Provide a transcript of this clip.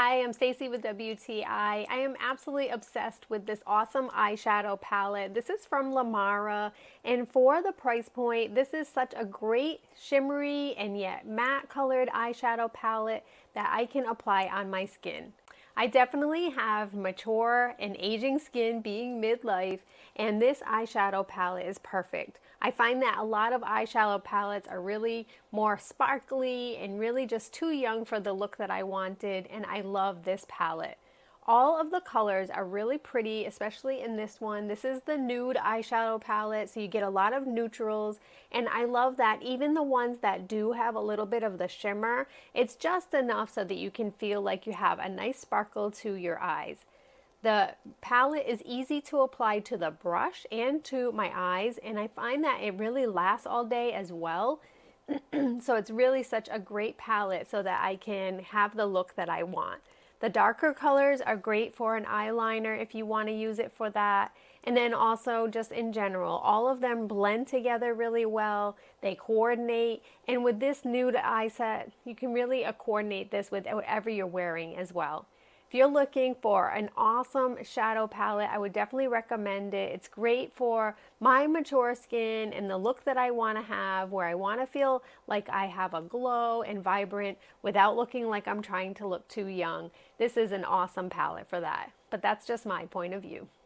Hi, I'm Stacy with WTI. I am absolutely obsessed with this awesome eyeshadow palette. This is from Lamora, and for the price point, this is such a great shimmery and yet matte colored eyeshadow palette that I can apply on my skin. I definitely have mature and aging skin being midlife, and this eyeshadow palette is perfect. I find that a lot of eyeshadow palettes are really more sparkly and really just too young for the look that I wanted, and I love this palette. All of the colors are really pretty, especially in this one. This is the nude eyeshadow palette, so you get a lot of neutrals, and I love that even the ones that do have a little bit of the shimmer, it's just enough so that you can feel like you have a nice sparkle to your eyes. The palette is easy to apply to the brush and to my eyes, and I find that it really lasts all day as well. So it's really such a great palette so that I can have the look that I want. The darker colors are great for an eyeliner if you want to use it for that. And then also just in general, all of them blend together really well. They coordinate. And with this nude eye set, you can really coordinate this with whatever you're wearing as well. If you're looking for an awesome shadow palette, I would definitely recommend it. It's great for my mature skin and the look that I want to have, where I want to feel like I have a glow and vibrant without looking like I'm trying to look too young. This is an awesome palette for that. But that's just my point of view.